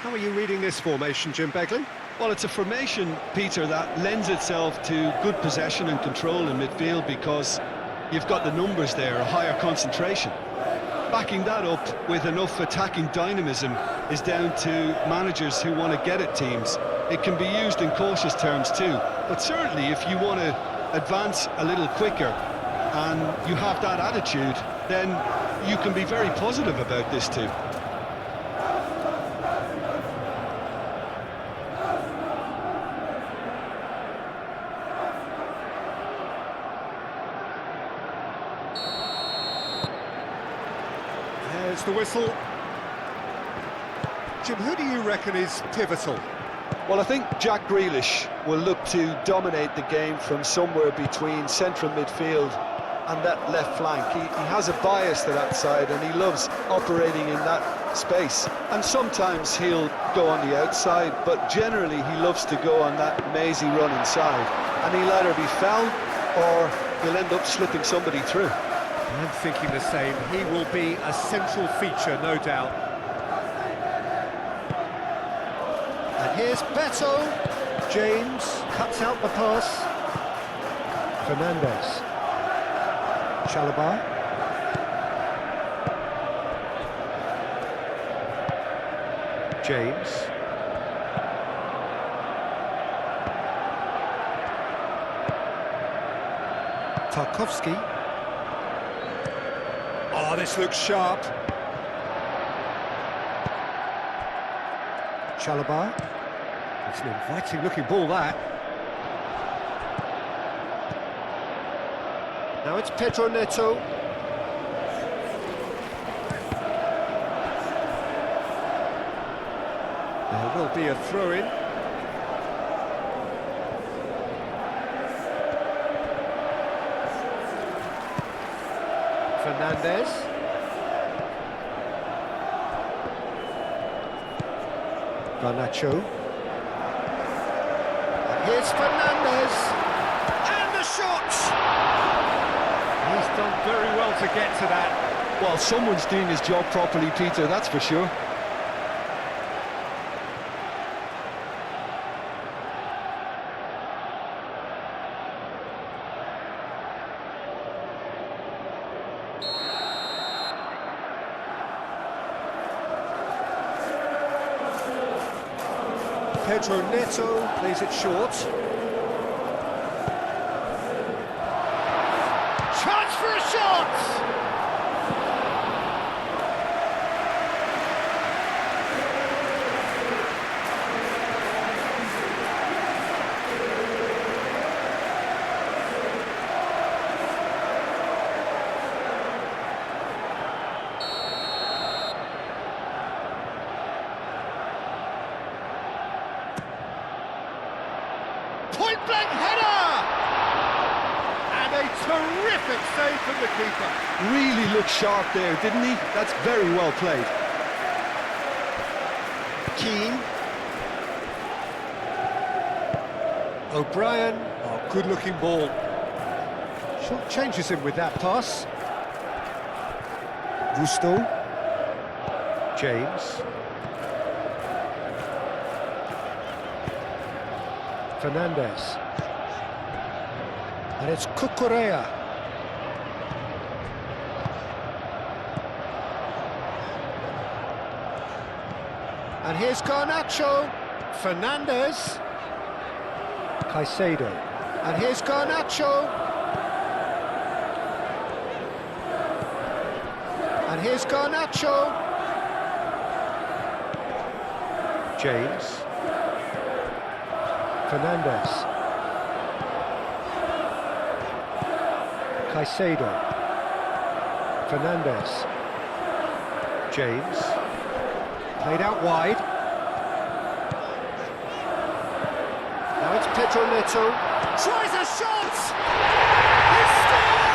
How are you reading this formation, Jim Begley? Well, it's a formation, Peter, that lends itself to good possession and control in midfield because you've got the numbers there, a higher concentration. Backing that up with enough attacking dynamism is down to managers who want to get at teams. It can be used in cautious terms too, but certainly if you want to advance a little quicker and you have that attitude, then you can be very positive about this too. There's the whistle. Jim, who do you reckon is pivotal? Well, I think Jack Grealish will look to dominate the game from somewhere between central midfield and that left flank. He has a bias to that side and he loves operating in that space. And sometimes he'll go on the outside, but generally he loves to go on that mazy run inside. And he'll either be fouled or he'll end up slipping somebody through. I'm thinking the same. He will be a central feature, no doubt. And here's Beto. James cuts out the pass. Fernandez. Chalobah. James. Tarkowski. Oh, this looks sharp. Chalobah. It's an inviting-looking ball, that. Now it's Pedro Neto. There will be a throw-in. Fernandez. Garnacho. And here's Fernandez. And the shot! He's done very well to get to that. Well, someone's doing his job properly, Peter, that's for sure. Pedro Neto plays it short. Chance for a shot! Point-blank header! And a terrific save from the keeper. Really looked sharp there, didn't he? That's very well played. Keane. O'Brien. Oh, good-looking ball. Short changes him with that pass. Gusto. James. Fernandez. And it's Cucurella. And here's Garnacho. Fernandez. Caicedo. And here's Garnacho. And here's Garnacho. James. Fernandez. Caicedo. Fernandez. James. Played out wide. Now it's Pedro Neto. Tries a shot! He scored!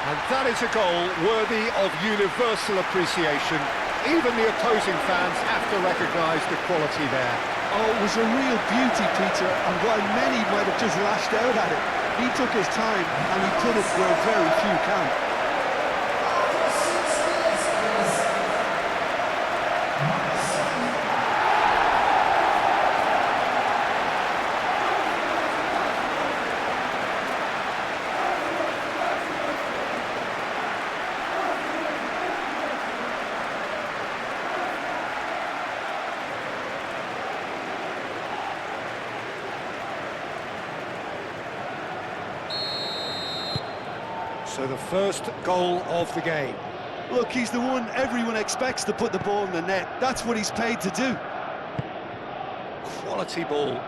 And that is a goal worthy of universal appreciation. Even the opposing fans have to recognise the quality there. Oh, it was a real beauty, Peter, and while many might have just lashed out at it, he took his time and he put it where very few can. So the first goal of the game. Look, he's the one everyone expects to put the ball in the net. That's what he's paid to do. Quality ball.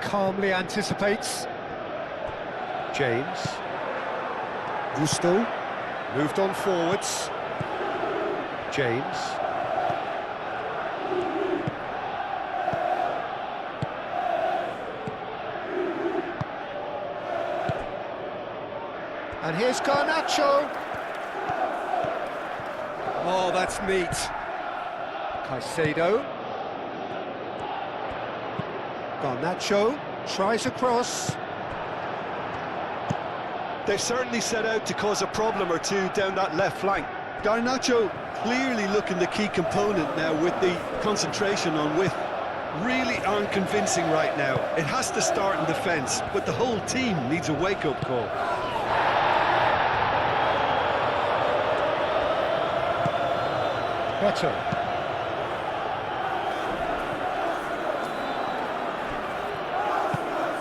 Calmly anticipates. James. Gusto. Moved on forwards. James. And here's Garnacho. Oh, that's neat. Caicedo. Garnacho tries a cross. They've certainly set out to cause a problem or two down that left flank. Garnacho clearly looking the key component now with the concentration on width. Really aren't convincing right now. It has to start in defence, but the whole team needs a wake-up call. Better.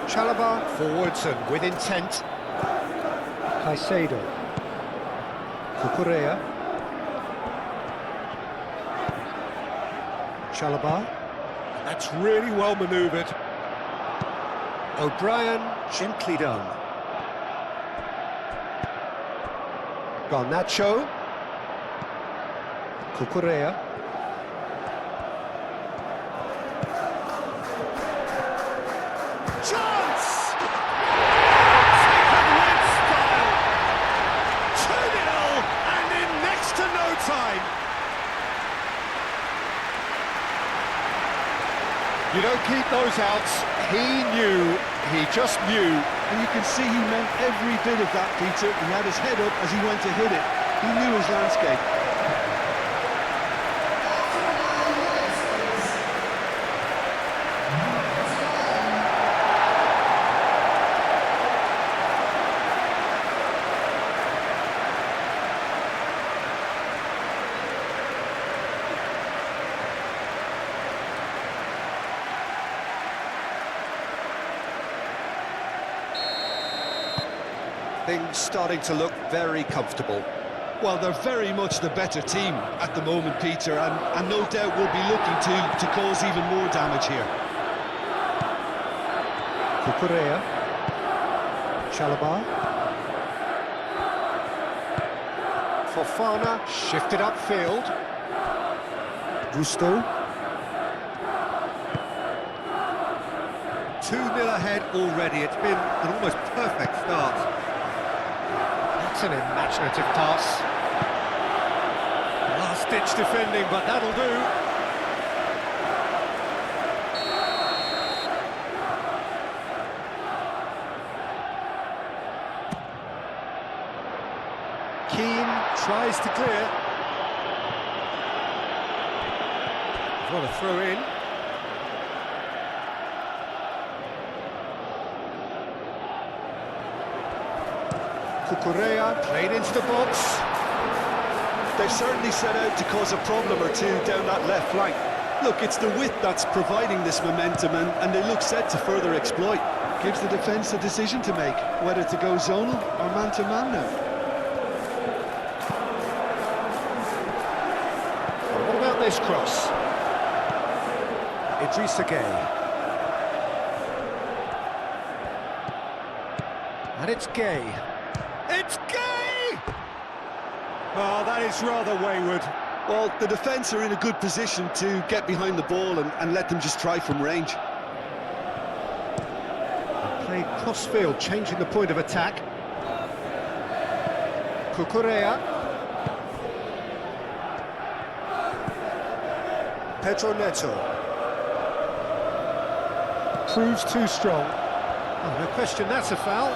Chalobah forwards and with intent. Caicedo. Cucurella. Chalobah. That's really well manoeuvred. O'Brien, gently done. Garnacho. Cucurella. Chance! Taken with style. 2-0 and in next to no time. You don't keep those outs. He just knew. And you can see he meant every bit of that, Peter. He had his head up as he went to hit it. He knew his landscape. Things starting to look very comfortable. Well, they're very much the better team at the moment, Peter, and no doubt will be looking to cause even more damage here. Cucurella. Chalobah. Fofana shifted upfield. Gusto. 2-0 ahead already. It's been an almost perfect start. That's an imaginative pass. Last-ditch defending, but that'll do. Keane tries to clear. What a throw in. Cucurella played into the box. They've certainly set out to cause a problem or two down that left flank. Look, it's the width that's providing this momentum, and they look set to further exploit. Gives the defence a decision to make, whether to go zonal or man-to-man now. What about this cross? Idrissa Gueye. And it's Gueye. It's Gueye! Oh, that is rather wayward. Well, the defence are in a good position to get behind the ball and let them just try from range. Played cross-field, changing the point of attack. Cucurella. Pedro Neto. Proves too strong. Oh, no question, that's a foul.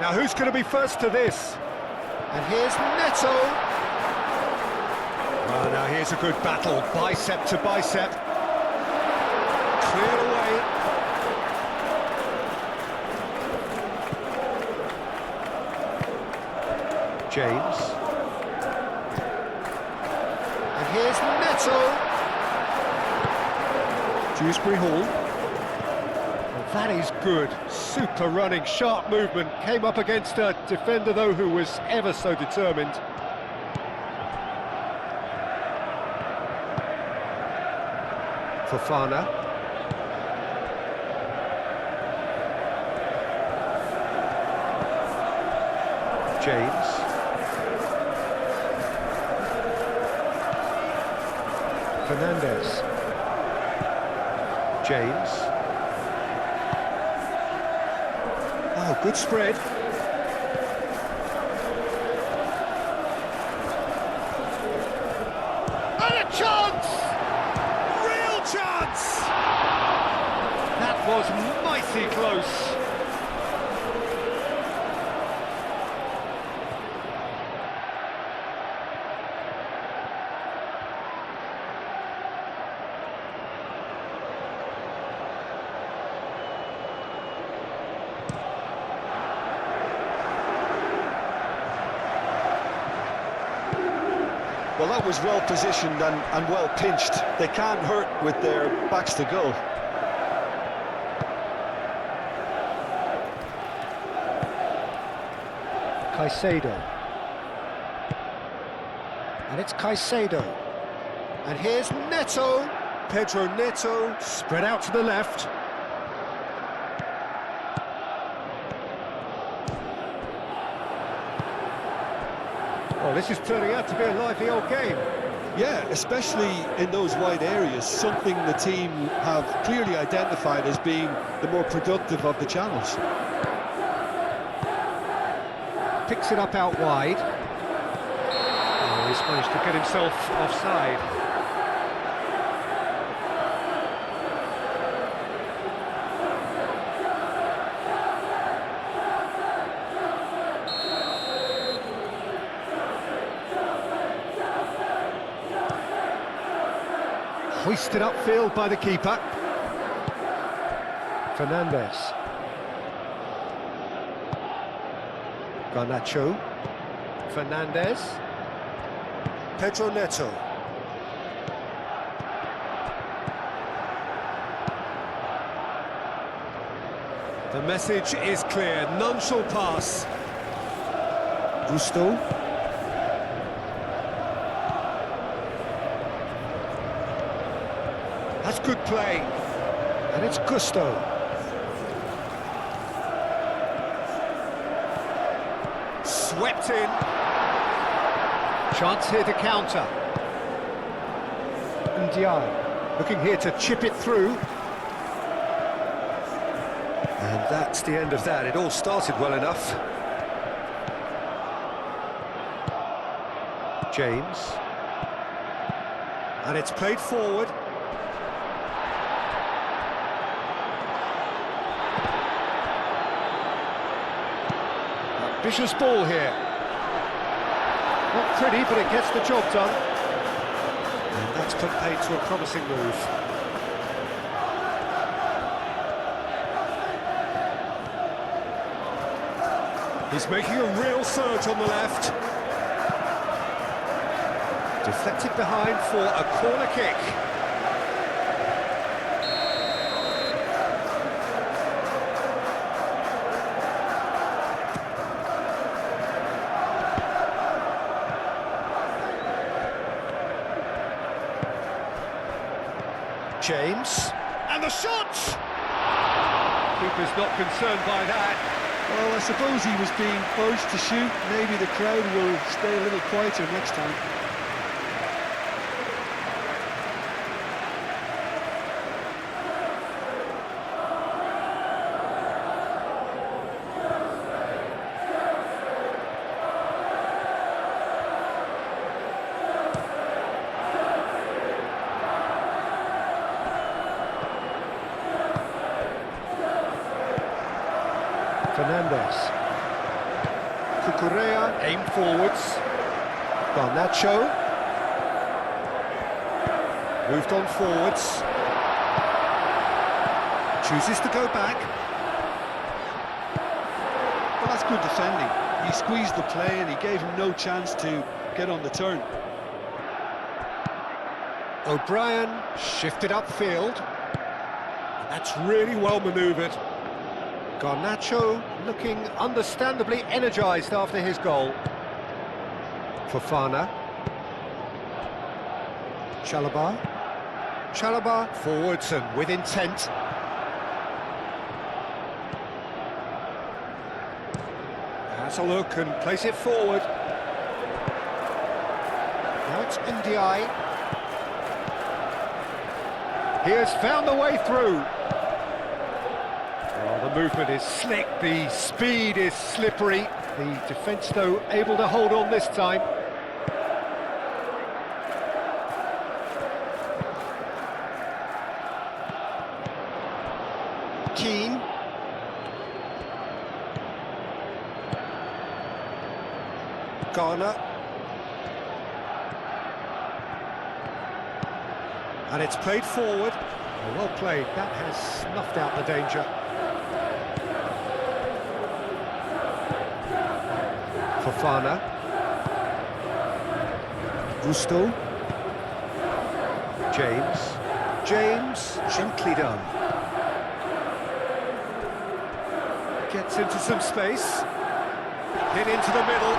Now who's going to be first to this? And here's Neto. Now here's a good battle, bicep to bicep. Cleared away. James. And here's Neto. Dewsbury Hall. Well, that is good. Super running, sharp movement. Came up against a defender, though, who was ever so determined. Fofana. James. Fernandez. James. Oh, good spread. And a chance! Real chance! That was mighty close. Well, that was well positioned and well pinched. They can't hurt with their backs to goal. Caicedo. And it's Caicedo. And here's Neto. Pedro Neto, spread out to the left. Well, this is turning out to be a lively old game. Yeah, especially in those wide areas, something the team have clearly identified as being the more productive of the channels. Picks it up out wide. Oh, he's managed to get himself offside. Hoisted upfield by the keeper. Fernandez. Garnacho. Fernandez. Pedro Neto. The message is clear, none shall pass. Gusto. That's good play. And it's Gusto. Swept in. Chance here to counter. Ndiaye looking here to chip it through. And that's the end of that. It all started well enough. James. And it's played forward. Vicious ball here. Not pretty, but it gets the job done. And that's put paid to a promising move. He's making a real surge on the left. Deflected behind for a corner kick. James, and the shot! Keeper's not concerned by that. Well, I suppose he was being urged to shoot. Maybe the crowd will stay a little quieter next time. Fernandez. Cucurella, aim forwards. Garnacho. Moved on forwards. Chooses to go back. Well, that's good defending. He squeezed the play and he gave him no chance to get on the turn. O'Brien shifted upfield. That's really well manoeuvred. Garnacho looking understandably energised after his goal. Fofana. Chalobah forwards and with intent. Has a look and place it forward. Now it's Ndiaye. He has found the way through. Oh, the movement is slick, the speed is slippery. The defence, though, able to hold on this time. Keane. Garner. And it's played forward. Oh, well played. That has snuffed out the danger. Fofana. Gusto. James, gently done. Gets into some space. Hit into the middle.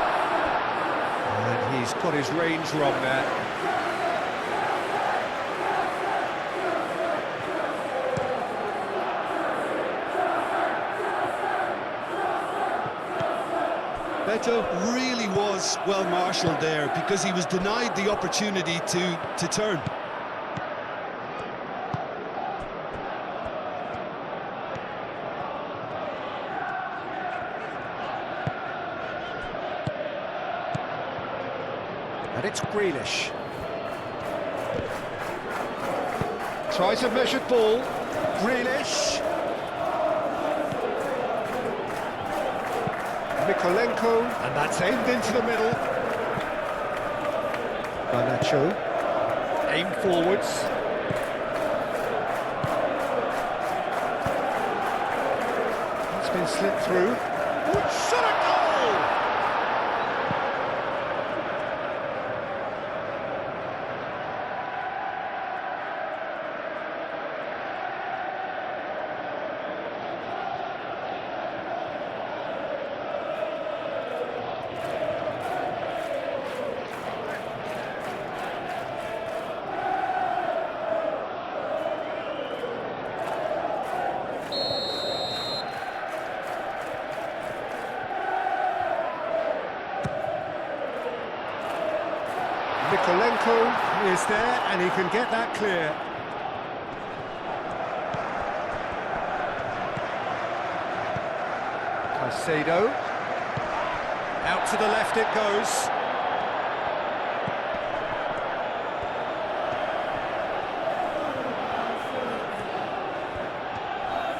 And he's got his range wrong there. Beto really was well marshalled there because he was denied the opportunity to turn. And it's Grealish. Tries a measured ball. Grealish. Mikolenko, and that's aimed into the middle. Garnacho, aimed forwards. It's been slipped through. Shot a goal! Mikolenko is there, and he can get that clear. Caicedo. Out to the left it goes.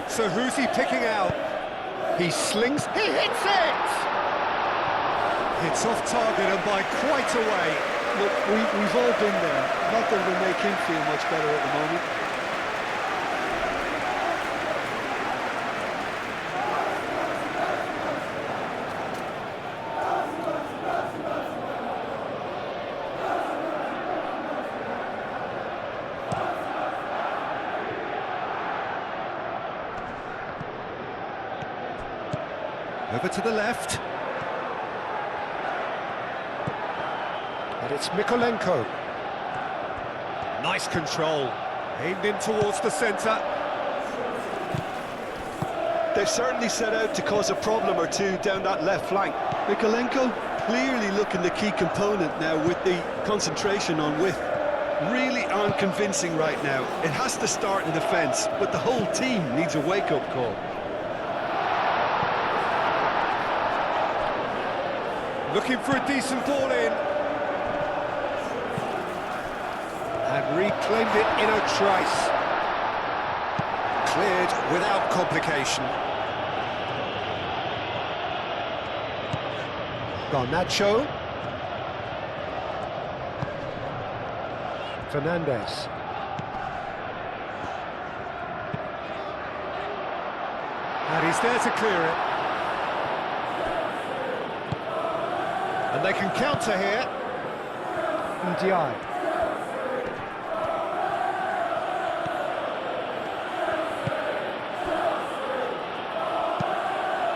So who's he picking out? He slings, he hits it! It's off target and by quite a way. Look, we've all been there. Not that it'll make him feel much better at the moment. Over to the left. And it's Mikolenko. Nice control. Aimed in towards the centre. They've certainly set out to cause a problem or two down that left flank. Mikolenko clearly looking the key component now with the concentration on width. Really aren't convincing right now. It has to start in defence, but the whole team needs a wake-up call. Looking for a decent ball in. And reclaimed it in a trice. Cleared without complication. Garnacho. Fernandes. And he's there to clear it. And they can counter here. Ndiaye.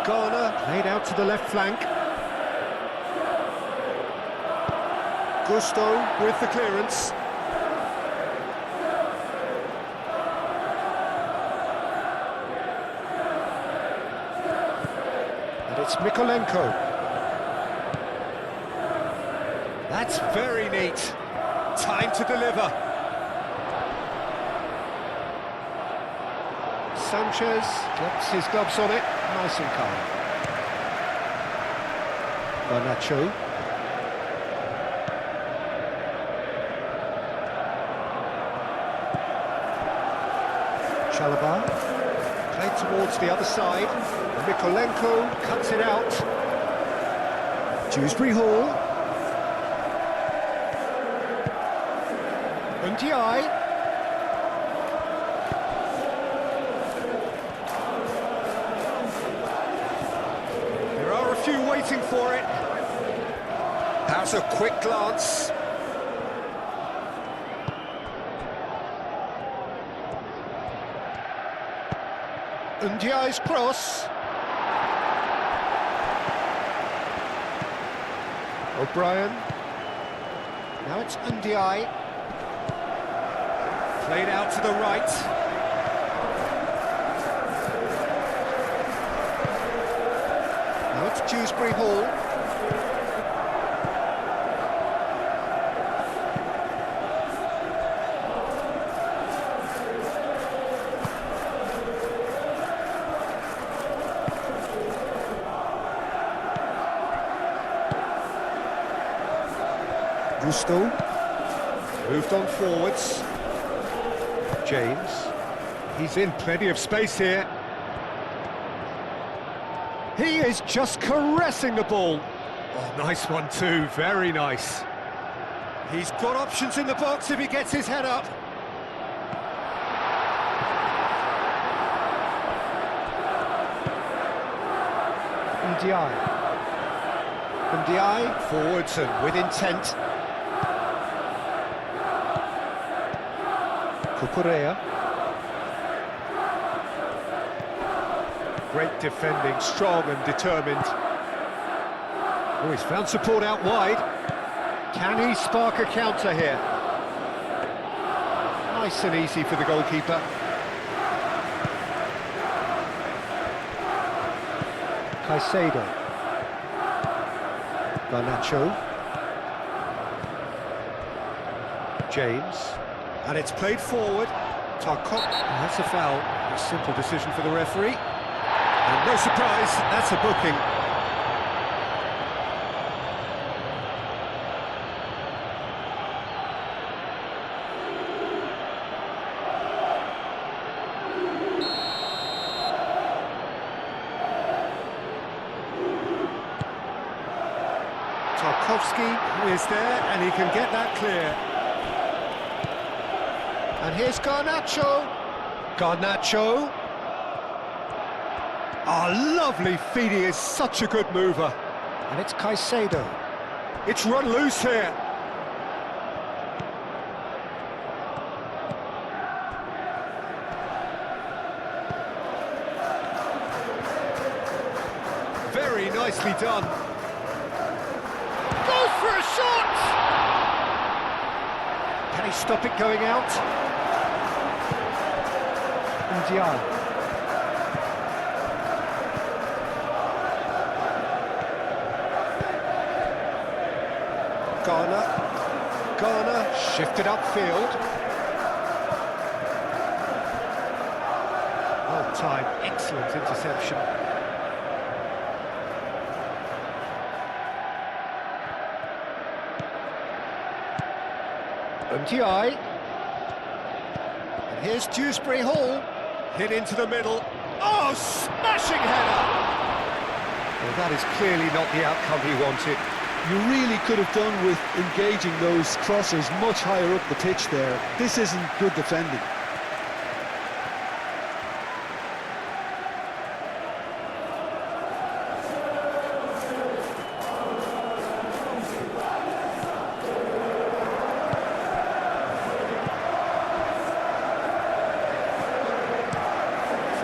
Garner laid out to the left flank. Gusto with the clearance. And it's Mykolenko. That's very neat. Time to deliver. Sanchez gets his gloves on it. Nice and calm. Garnacho. Chalobah. Played towards the other side. Mykolenko cuts it out. Dewsbury Hall. Ndiaye. There are a few waiting for it. That's a quick glance. Ndiaye's cross. O'Brien. Now it's Ndiaye. Played out to the right. Now it's Dewsbury Hall. Gusto. Moved on forwards. James, he's in plenty of space here. He is just caressing the ball. Oh, nice one too, very nice. He's got options in the box if he gets his head up. Ndiaye, forwards and with intent. Cucurella. Great defending, strong and determined. Oh, he's found support out wide. Can he spark a counter here? Nice and easy for the goalkeeper. Caicedo. Garnacho. James. And it's played forward. Tarkov. That's a foul. A simple decision for the referee. And no surprise, that's a booking. Tarkovsky is there, and he can get that clear. And here's Garnacho. Garnacho. Oh, lovely feed, he is such a good mover. And it's Caicedo. It's run loose here. Very nicely done. Goes for a shot! Can he stop it going out? Ndiaye. Garner shifted upfield. Well timed, excellent interception. Ndiaye. And here's Dewsbury Hall. Hit into the middle. Oh, smashing header! Well, that is clearly not the outcome he wanted. You really could have done with engaging those crossers much higher up the pitch there. This isn't good defending.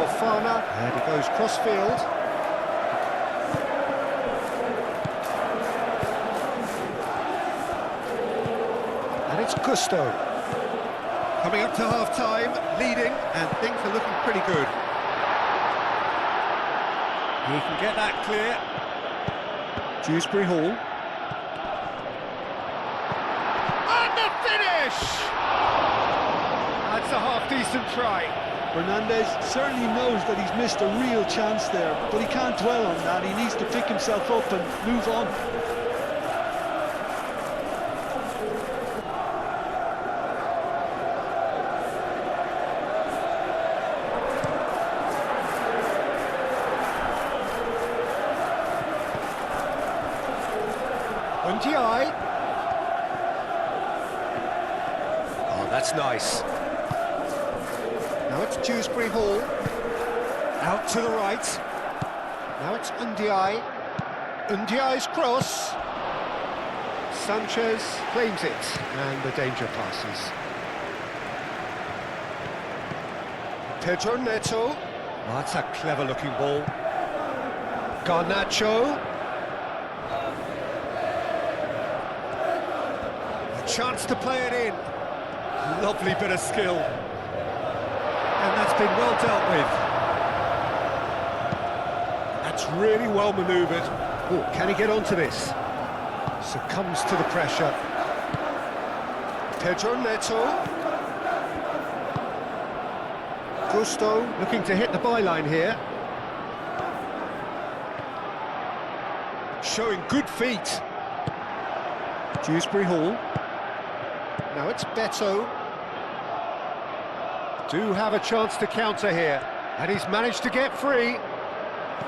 Fofana, and he goes cross-field. And it's Gusto. Coming up to half-time, leading, and things are looking pretty good. He can get that clear. Dewsbury Hall. And the finish! That's a half-decent try. Fernandez certainly knows that he's missed a real chance there, but he can't dwell on that. He needs to pick himself up and move on. Undiai. Oh, that's nice. Now it's Dewsbury Hall. Out to the right. Now it's Undiai. Undiai's cross. Sanchez claims it, and the danger passes. Pedro Neto. Oh, that's a clever-looking ball. Garnacho. Chance to play it in. Lovely bit of skill. And that's been well dealt with. That's really well manoeuvred. Oh, can he get onto this? Succumbs to the pressure. Pedro Neto. Gusto looking to hit the byline here. Showing good feet. Dewsbury Hall. Now it's Beto. Do have a chance to counter here, and he's managed to get free.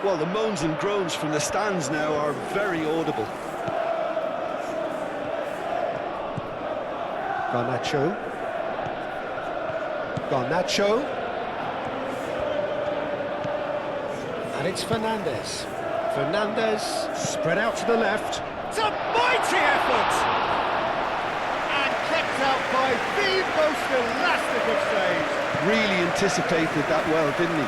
Well, the moans and groans from the stands now are very audible. Garnacho. Garnacho. And it's Fernandez. Fernandez spread out to the left. It's a mighty effort! Out by the most elastic of saves. Really anticipated that well, didn't he?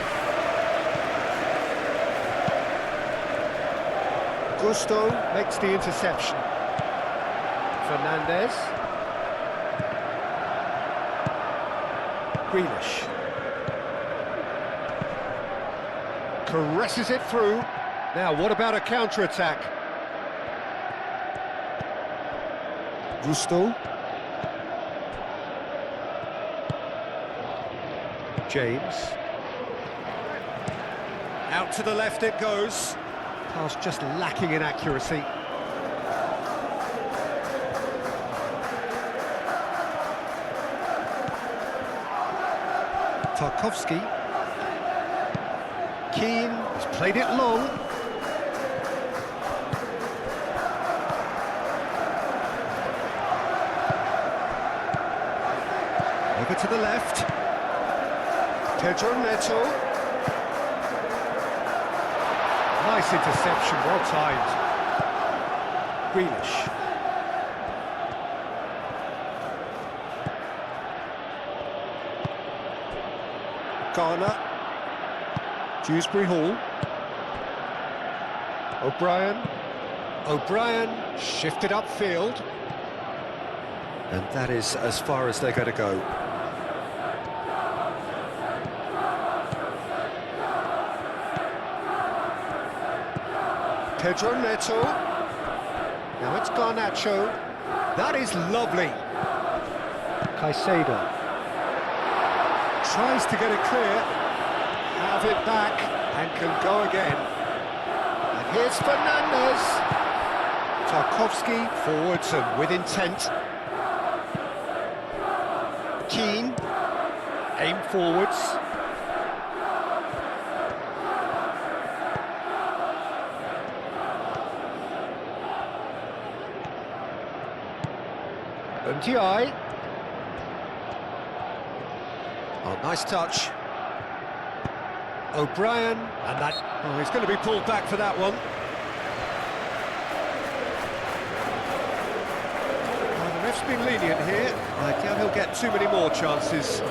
Gusto makes the interception. Fernandez. Grealish. Caresses it through. Now, what about a counter-attack? Gusto. James. Out to the left it goes. Pass just lacking in accuracy. Tarkowski. Keane has played it long. Over to the left. Pedro Neto. Nice interception, well timed. Grealish. Garner. Dewsbury Hall. O'Brien. O'Brien shifted upfield. And that is as far as they're going to go. Pedro Neto. Now it's Garnacho. That is lovely. Caicedo. Tries to get it clear. Have it back and can go again. And here's Fernandez. Tarkowski forwards and with intent. Keane. Aim forwards. Undiai. Oh, nice touch. O'Brien, and that... Oh, he's going to be pulled back for that one. Oh, the ref's been lenient here. I doubt he'll get too many more chances.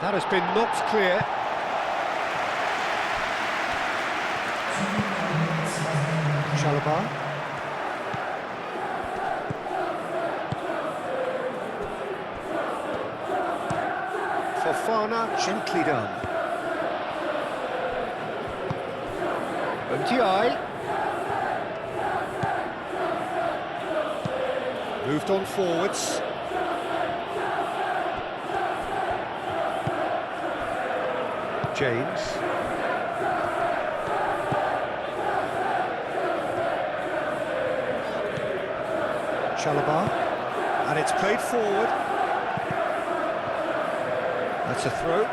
That has been knocked clear. Chalobah. Fofana, gently done. Ndiaye. Moved on forwards. James. Chalobah. And it's played forward. That's a throw.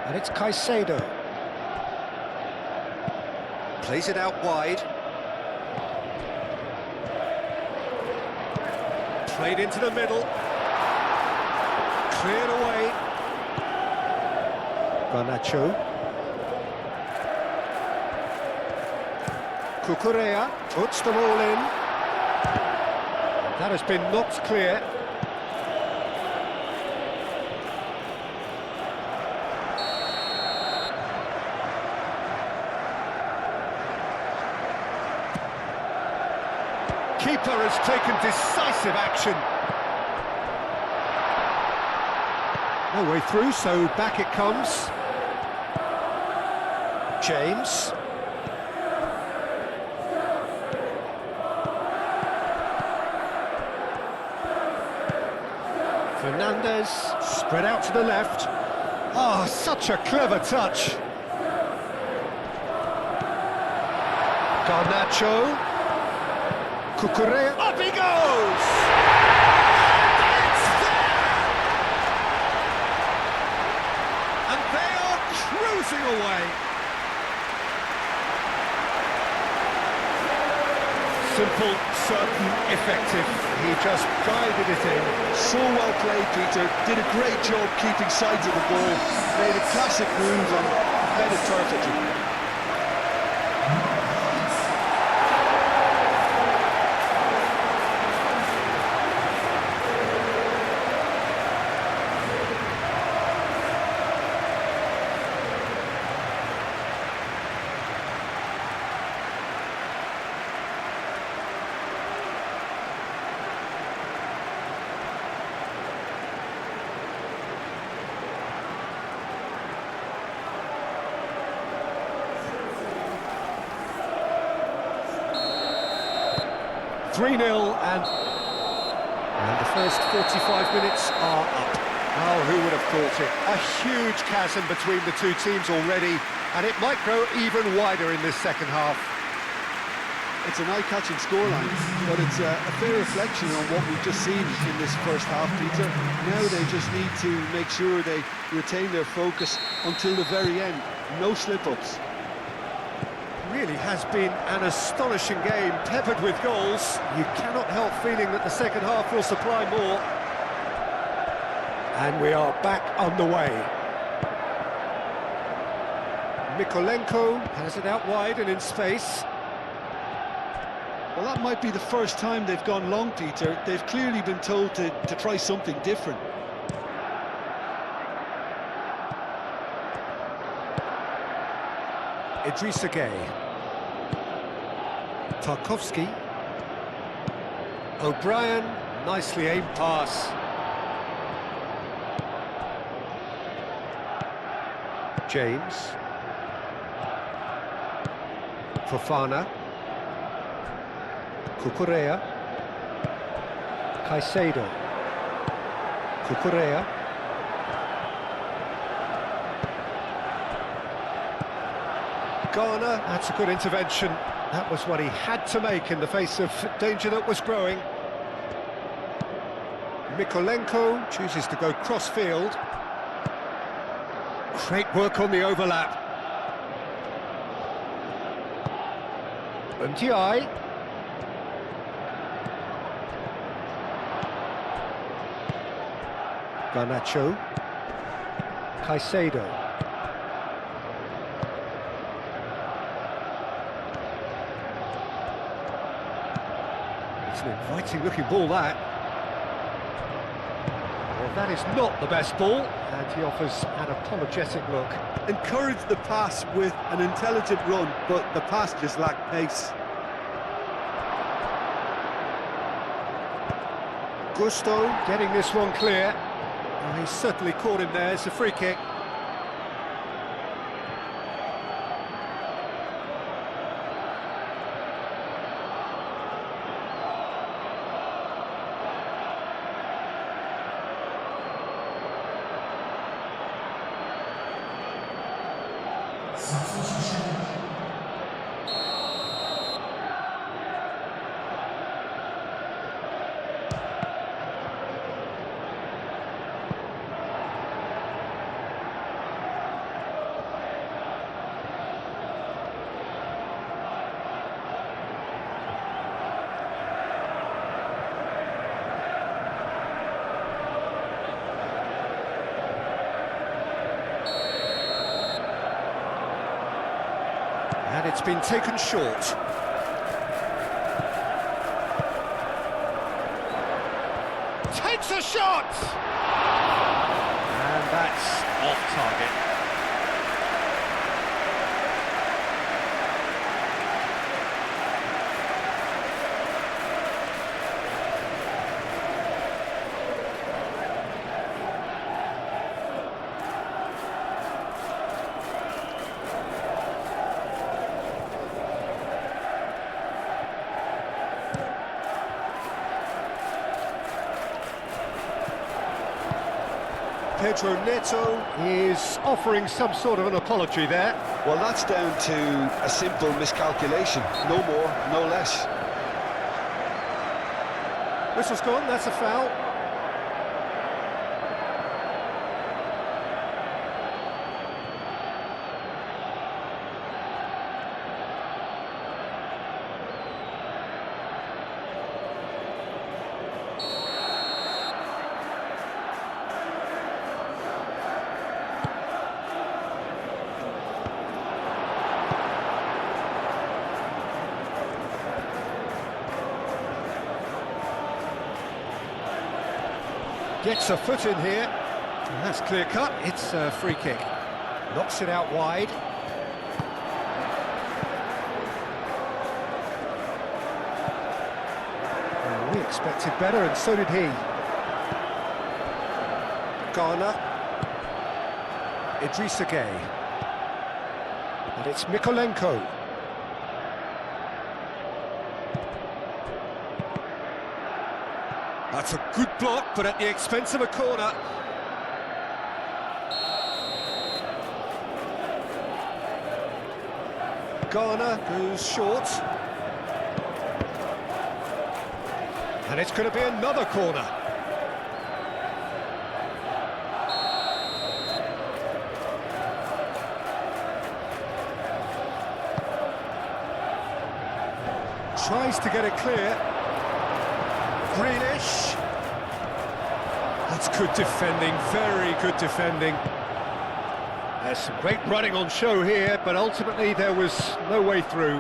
And it's Caicedo. Plays it out wide. Played into the middle. Cleared away. Garnacho. Cucurella puts them all in. That has been knocked clear. Keeper has taken decisive action. No way through, so back it comes. James. Fernandez, spread out to the left. Oh, such a clever touch. Garnacho. Cucurella. Up he goes! And they are cruising away. Simple, certain, effective. He just guided it in. So well played, Peter. Did a great job keeping sides of the ball. Made a classic move and led it perfectly. 3-0 and the first 45 minutes are up. Oh, who would have thought it? A huge chasm between the two teams already, and it might grow even wider in this second half. It's an eye-catching scoreline, but it's a fair reflection on what we've just seen in this first half, Peter. Now they just need to make sure they retain their focus until the very end. No slip-ups. Really has been an astonishing game, peppered with goals. You cannot help feeling that the second half will supply more. And we are back underway. Mykolenko has it out wide and in space. Well, that might be the first time they've gone long, Peter. They've clearly been told to try something different. Idrissa Gueye. Tarkowski. O'Brien, nicely aimed pass. James. Fofana. Cucurella. Caicedo. Cucurella. Garner, that's a good intervention. That was what he had to make in the face of danger that was growing. Mykolenko chooses to go cross-field. Great work on the overlap. Ndiaye. Garnacho. Caicedo. An inviting looking ball, that. Well, that is not the best ball, and he offers an apologetic look. Encourage the pass with an intelligent run, but the pass just lacked pace. Gusto getting this one clear. Well, he's certainly caught him there. It's a free kick. And it's been taken short. Takes a shot! And that's off target. Pedro Neto is offering some sort of an apology there. Well, that's down to a simple miscalculation. No more, no less. Whistle's gone, that's a foul. Gets a foot in here, and that's clear cut. It's a free kick. Knocks it out wide. Well, we expected better, and so did he. Garner. Idrissa Gueye. And it's Mikolenko. That's a good block, but at the expense of a corner. Garner goes short. And it's going to be another corner. Tries to get it clear. Grealish. That's good defending, very good defending. There's some great running on show here, but ultimately there was no way through.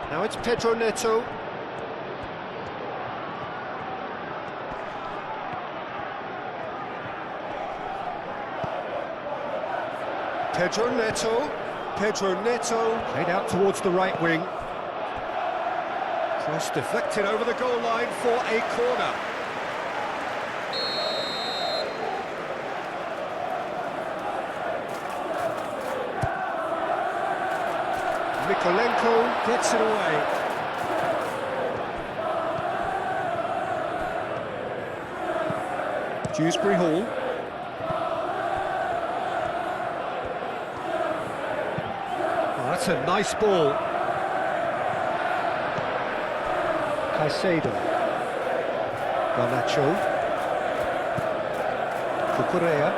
Now it's Pedro Neto. Pedro Neto. Pedro Neto. Played out towards the right wing. Cross deflected over the goal line for a corner. Mikolenko gets it away. Dewsbury Hall. Oh, that's a nice ball. Caicedo. Garnacho. Cucurella.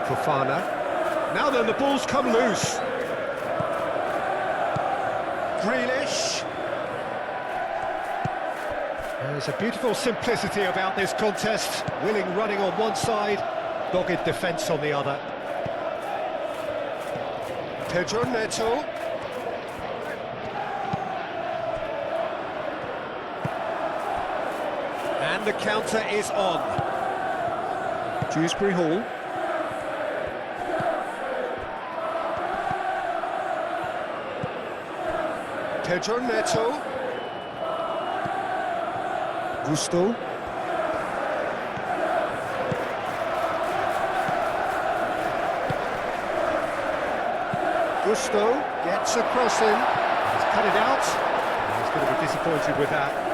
Fofana. Now then, the ball's come loose. Grealish. There's a beautiful simplicity about this contest. Willing running on one side, dogged defence on the other. Pedro Neto. And the counter is on. Dewsbury Hall. Pedro Neto. Gusto. Gusto gets a cross in. He's cut it out. He's going to be disappointed with that.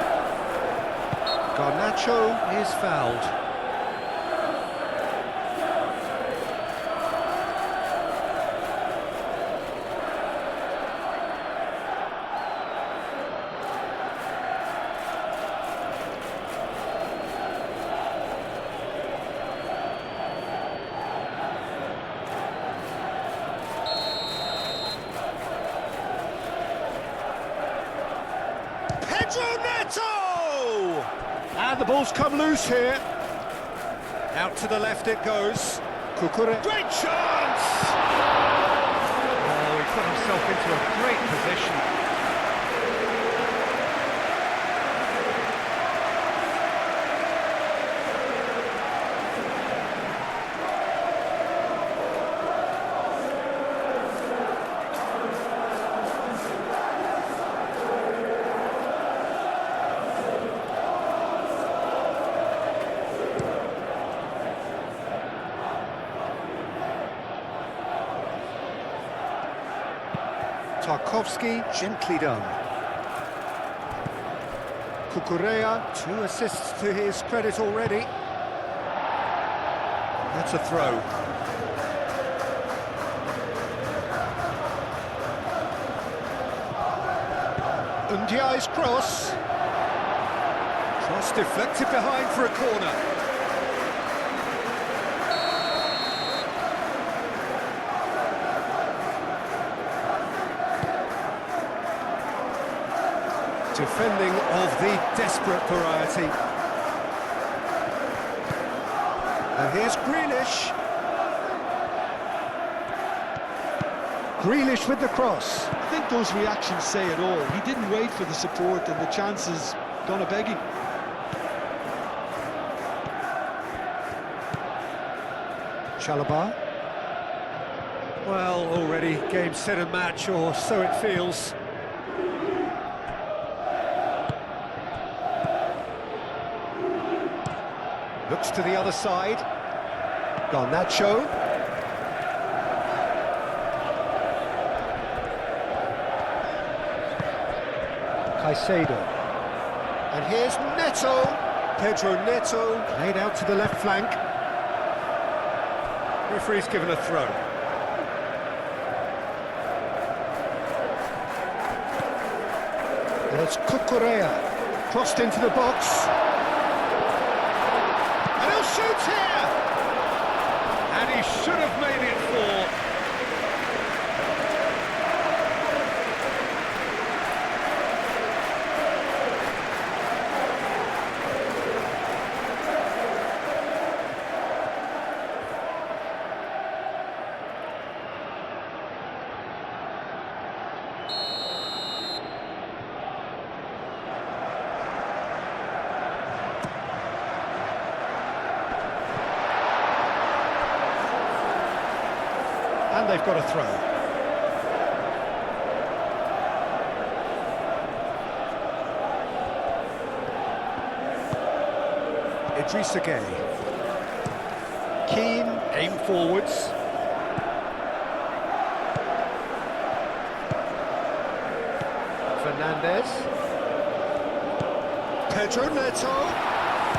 Garnacho is fouled. Pedro Neto! And the ball's come loose here. Out to the left it goes. Kukure. Great chance! Oh, he put himself into a great position. Tarkovsky, gently done. Kukurea, 2 assists to his credit already. That's a throw. Ndiaye's cross. Cross deflected behind for a corner. Defending of the desperate variety. And here's Grealish. Grealish with the cross. I think those reactions say it all. He didn't wait for the support and the chances gone a-begging. Chalobah. Well, already game, set and match, or so it feels. Looks to the other side. Garnacho. Caicedo. And here's Neto. Pedro Neto. Played out to the left flank. Referee's given a throw. And it's Kukurea. Crossed into the box. Shoots here! And he should have made it 4. And they've got a throw. Idrissa Gueye. Keane, aim forwards. Fernandez. Pedro Neto.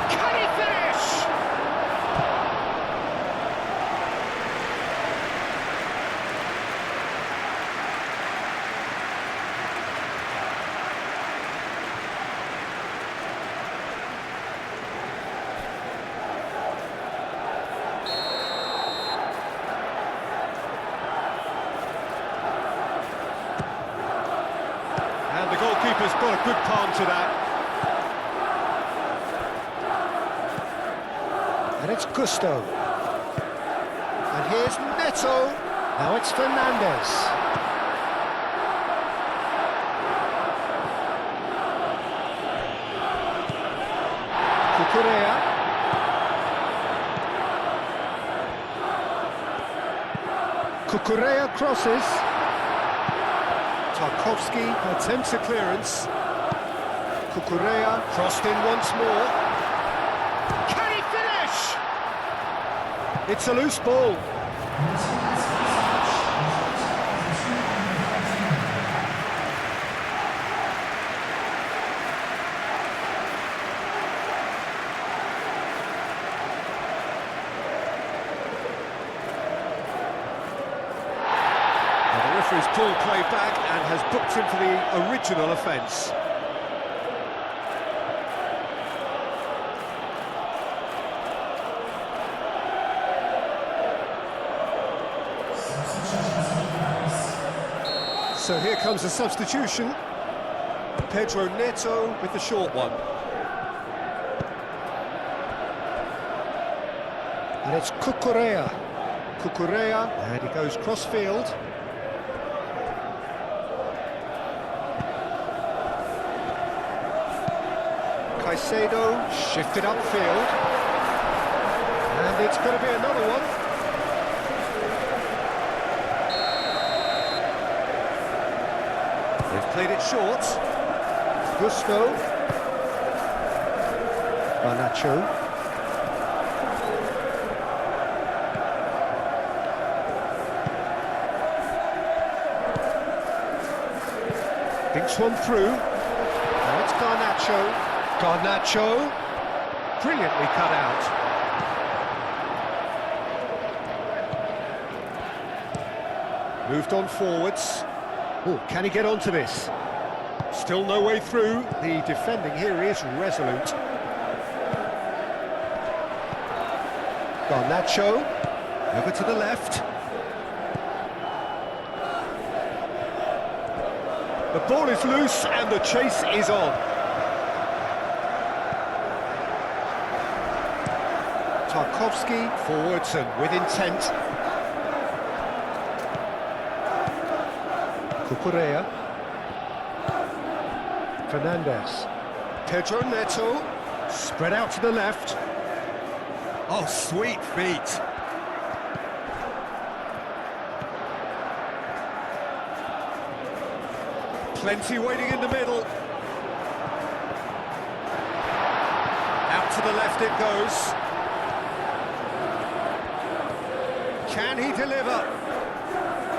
Can he finish? And the goalkeeper's got a good palm to that. And it's Gusto. And here's Neto. Now it's Fernandez. Cucurella. Cucurella crosses. Tarkowski attempts a clearance. Cucurella crossed in once more. Can he finish? It's a loose ball. The referee's pulled play back and has booked him for the original offence. So here comes the substitution. Pedro Neto with the short one. And it's Cucurella. Cucurella, and he goes cross-field. Caicedo shifted upfield. And it's going to be another one. They've played it short. Gusto. Garnacho. Thinks one through. Now it's Garnacho. Garnacho. Brilliantly cut out. Moved on forwards. Oh, can he get onto this? Still no way through. The defending here is resolute. Garnacho, over to the left. The ball is loose and the chase is on. Tarkowski, forwards and with intent. Cucurella. Fernandez. Pedro Neto. Spread out to the left. Oh, sweet feet. Plenty waiting in the middle. Out to the left it goes. Can he deliver?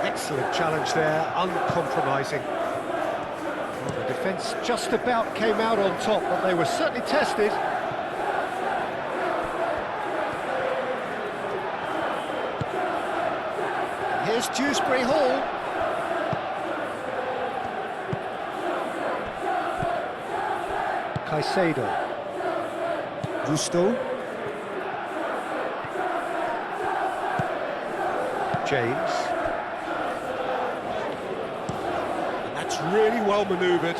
Excellent challenge there, uncompromising. Well, the defence just about came out on top, but they were certainly tested. Here's Dewsbury Hall. Caicedo. Gusto. James. And that's really well manoeuvred.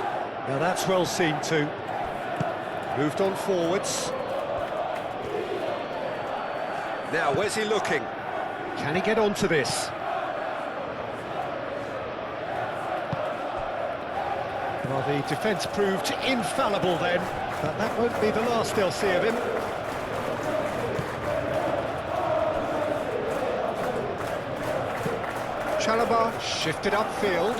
Now that's well seen too. Moved on forwards. Now, where's he looking? Can he get onto this? Well, the defence proved infallible then, but that won't be the last they'll see of him. Chalobah shifted upfield.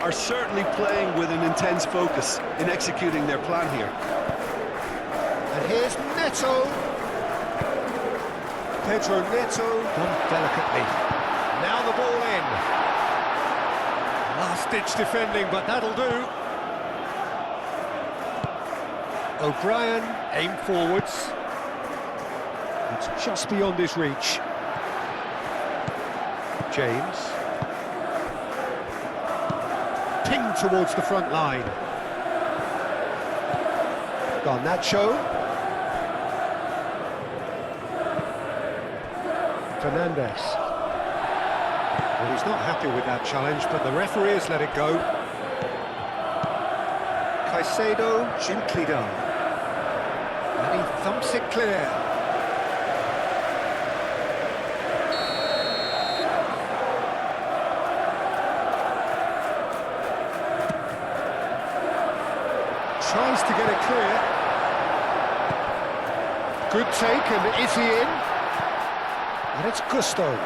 Are certainly playing with an intense focus in executing their plan here. And here's Neto. Pedro Neto done delicately. Now the ball in. Last-ditch defending, but that'll do. O'Brien, aim forwards. It's just beyond his reach. James. Ping towards the front line. Garnacho. Fernandez. Well, he's not happy with that challenge, but the referee has let it go. Caicedo, gently done. And he thumps it clear. Tries to get it clear. Good take, and is he in? And it's Gusto.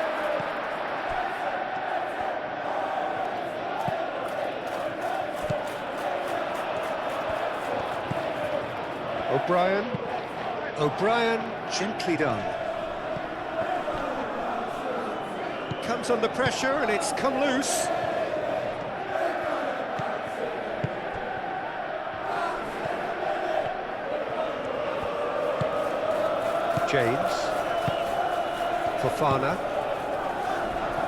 O'Brien, gently done. Comes under pressure and it's come loose. James. Fofana.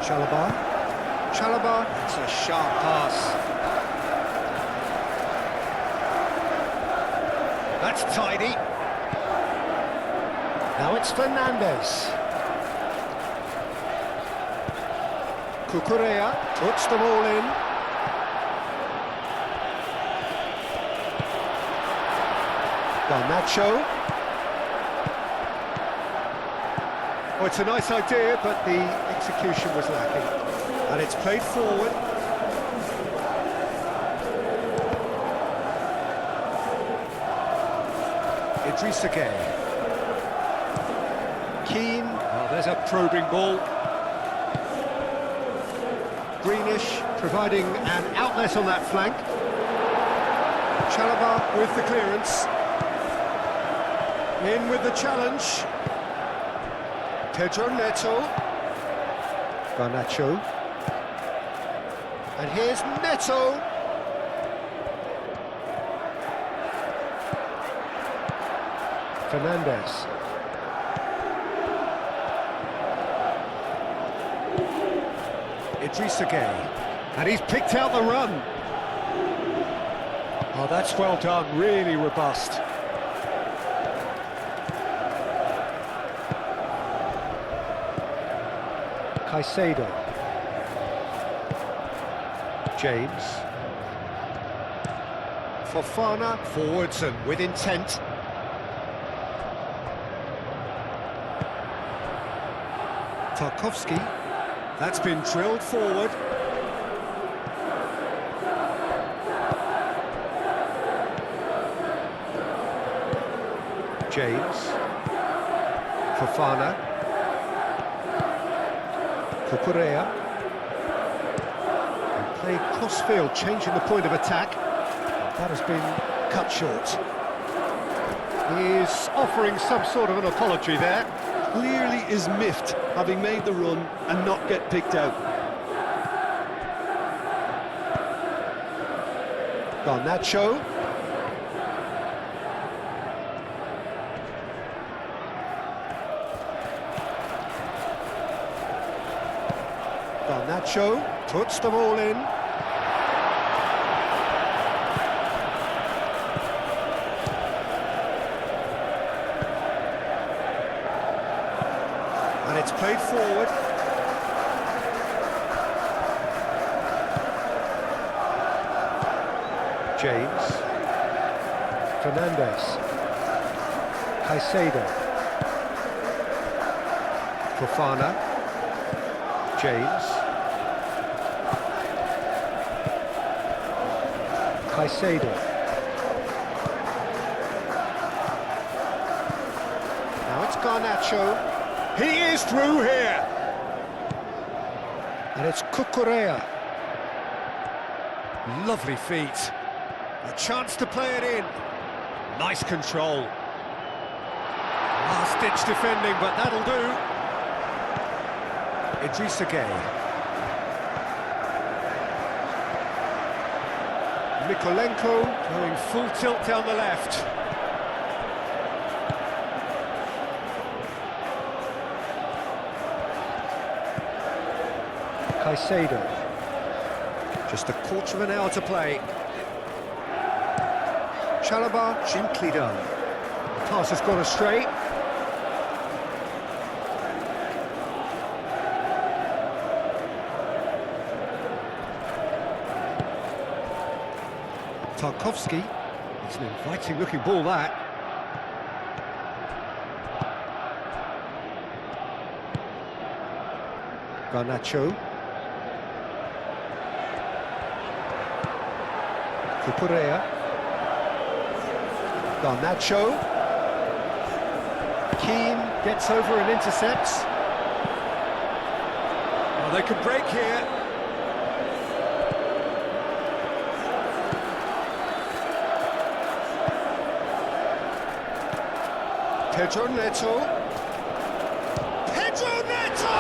Chalobah. It's a sharp pass. That's tidy. Now it's Fernandes. Cucurella puts them all in. Garnacho. Oh, it's a nice idea, but the execution was lacking. And it's played forward. Idrissa Gueye. Keane. Oh, there's a probing ball. Greenish providing an outlet on that flank. Chalobah with the clearance. In with the challenge. Pedro Neto. Garnacho. And here's Neto. Fernandes. Idrissa Gueye. And he's picked out the run. Oh, that's well done, really robust. Caicedo. James. Fofana forwards and with intent. Tarkowski. That's been drilled forward. James. Fofana. Cucurella. And played crossfield, changing the point of attack. That has been cut short. He is offering some sort of an apology there. Clearly is miffed, having made the run and not get picked out. Garnacho. Garnacho puts them all in. And it's played forward. James. Fernandes. Caicedo. Fofana. James. Caicedo. Now it's Garnacho. He is through here. And it's Cucurella. Lovely feet. A chance to play it in. Nice control. Last-ditch defending, but that'll do. Idrissa Gueye. Mikolenko going full tilt down the left. Caicedo. Just a quarter of an hour to play. Chalobah, gently done. The pass has gone astray. Tarkowski. It's an inviting looking ball, that. Garnacho. Cucurella. Garnacho. Keane gets over and intercepts. Oh, they could break here. Pedro Neto. Pedro Neto!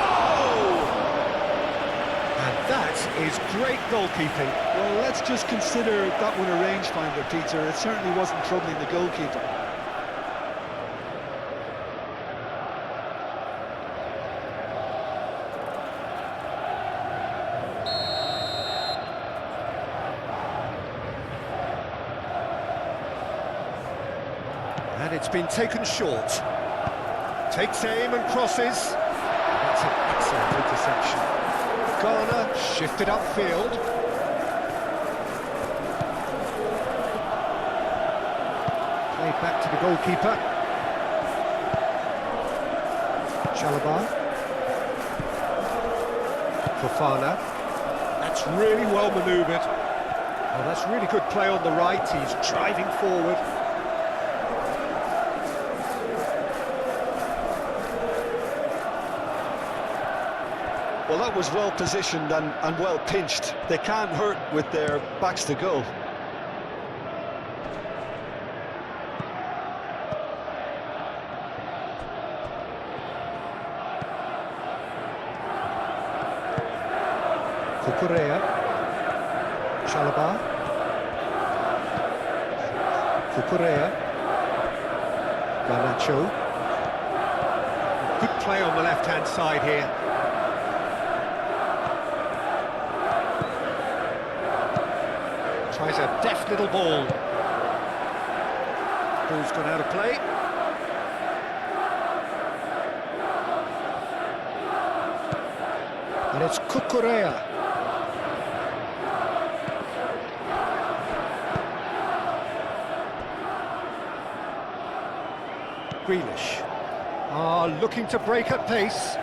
And that is great goalkeeping. Well, let's just consider that one a rangefinder, Peter. It certainly wasn't troubling the goalkeeper. And it's been taken short. Takes aim and crosses. That's an excellent interception. Garner shifted upfield. Played back to the goalkeeper. Chalobah. Fofana. That's really well manoeuvred. Oh, that's really good play on the right. He's driving forward. Well, that was well positioned and well pinched. They can't hurt with their backs to goal. Cucurella. Chalobah. Cucurella. Garnacho. Good play on the left-hand side here. Tries a deft little ball. Ball's gone out of play. And it's Cucurella. Grealish. Looking to break at pace.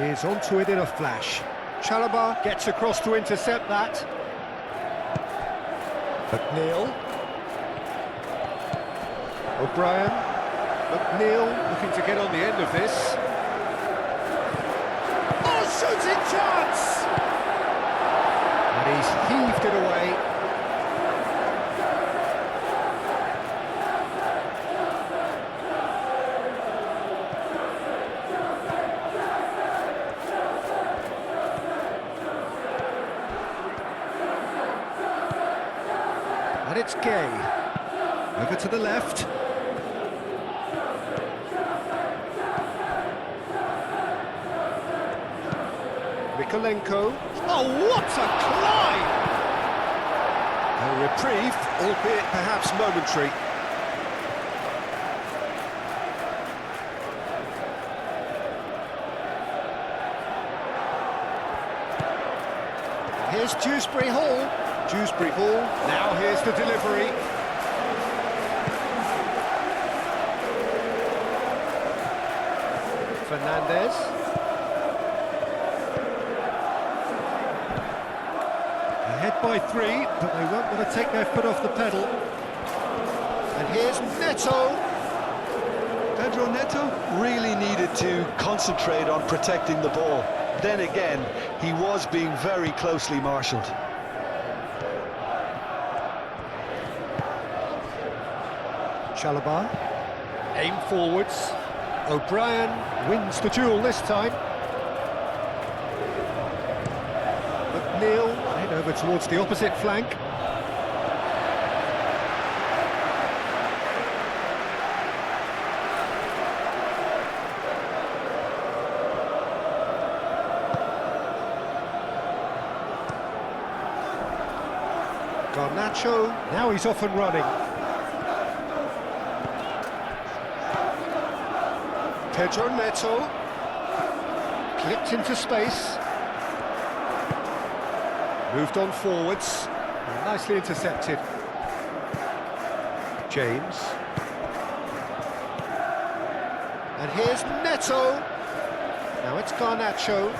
Is onto it in a flash. Chalobah gets across to intercept that. McNeil. O'Brien. McNeil looking to get on the end of this. Oh, shooting chance! And he's heaved it away. And it's Gay. Over to the left. Mikolenko. Oh, what a climb! A reprieve, albeit perhaps momentary. Here's Dewsbury Hall. Dewsbury Hall, now here's the delivery. Fernandez. Ahead by 3, but they won't want to take their foot off the pedal. And here's Neto. Pedro Neto really needed to concentrate on protecting the ball. Then again, he was being very closely marshalled. Chalobah, aim forwards. O'Brien wins the duel this time. McNeil head over towards the opposite flank. Garnacho, now he's off and running. Pedro Neto, clipped into space, moved on forwards, and nicely intercepted. James, and here's Neto, now it's Garnacho.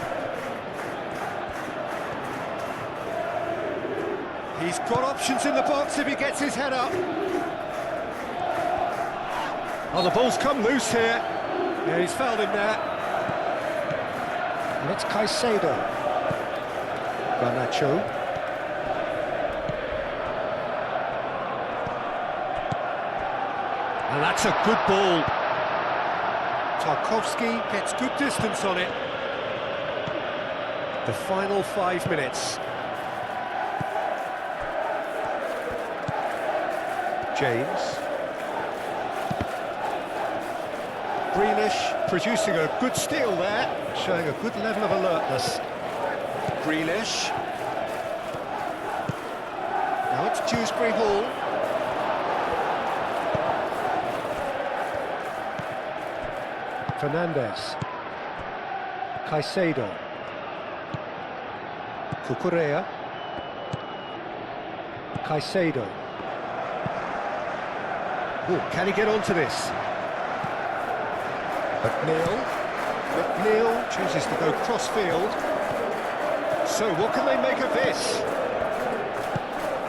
He's got options in the box if he gets his head up. Oh, the ball's come loose here. Yeah, he's fouled him there. And it's Caicedo. Garnacho. And that's a good ball. Tarkowski gets good distance on it. The final 5 minutes. James. Grealish producing a good steal there, showing a good level of alertness. Grealish. Now it's Dewsbury Hall. Fernandes. Caicedo. Cucurella. Caicedo. Ooh, can he get onto this? McNeil chooses to go cross-field. So what can they make of this?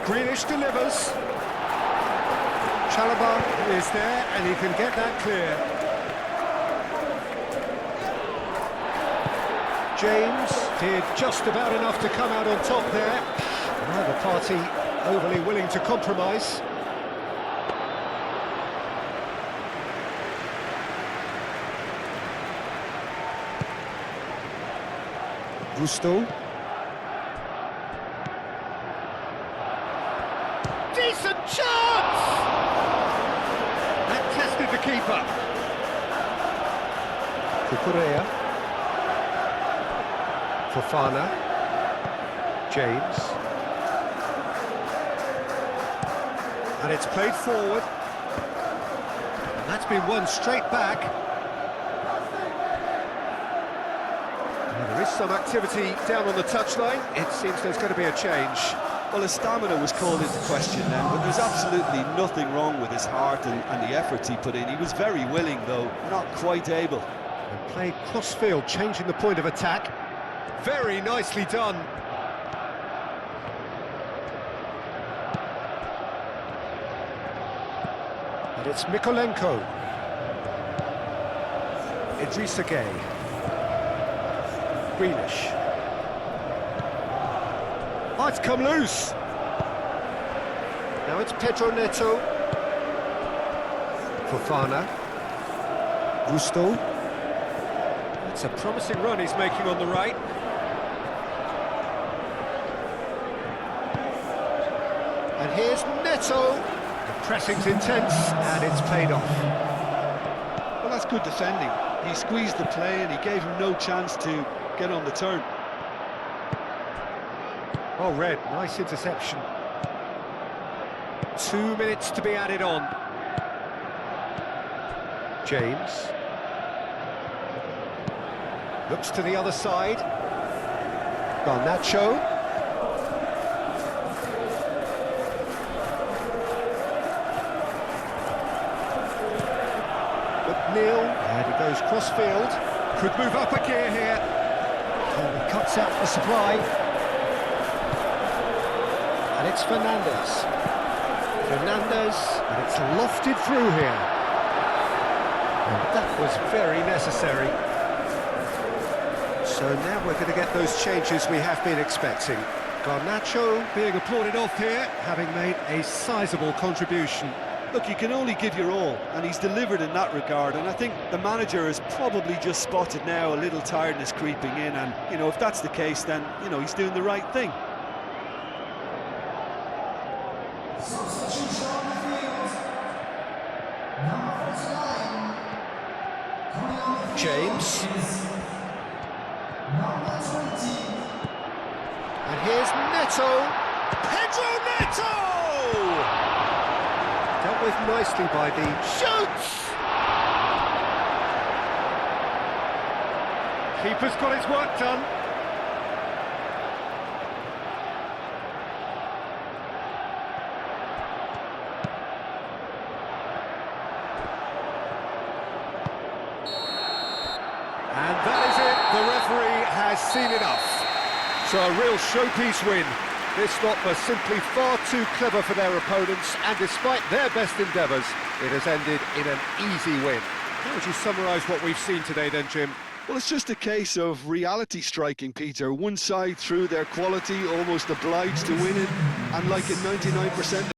Grealish delivers. Chalobah is there and he can get that clear. James did just about enough to come out on top there. Neither party overly willing to compromise. Gusto. Decent chance! That tested the keeper. Cucurella. Fofana. James. And it's played forward. And that's been won straight back. There is some activity down on the touchline. It seems there's going to be a change. Well, his stamina was called into question then, but there's absolutely nothing wrong with his heart and the efforts he put in. He was very willing, though, not quite able. And played cross-field, changing the point of attack. Very nicely done. And it's Mykolenko. Idrissa Gueye. Grealish. Oh, it's come loose. Now it's Pedro Neto. Fofana. Gusto. It's a promising run he's making on the right. And here's Neto. The pressing's intense and it's paid off. Well, that's good defending. He squeezed the play and he gave him no chance to get on the turn. Oh, Red, nice interception. 2 minutes to be added on. James. Looks to the other side. Garnacho. McNeil. And he goes cross-field. Could move up a gear here. And he cuts out the supply. And it's Fernandes. And it's lofted through here. And that was very necessary. So now we're going to get those changes we have been expecting. Garnacho being applauded off here, having made a sizable contribution. Look, you can only give your all, and he's delivered in that regard, and I think the manager has probably just spotted now a little tiredness creeping in, and, you know, if that's the case, then, you know, he's doing the right thing. James. And here's Neto. Pedro Neto! Dealt with nicely by the shoots! Keeper's got his work done. And that is it. The referee has seen enough. So a real showpiece win. This lot were simply far too clever for their opponents, and despite their best endeavours, it has ended in an easy win. How would you summarise what we've seen today then, Jim? Well, it's just a case of reality striking, Peter. One side, through their quality, almost obliged to win it, and like in 99%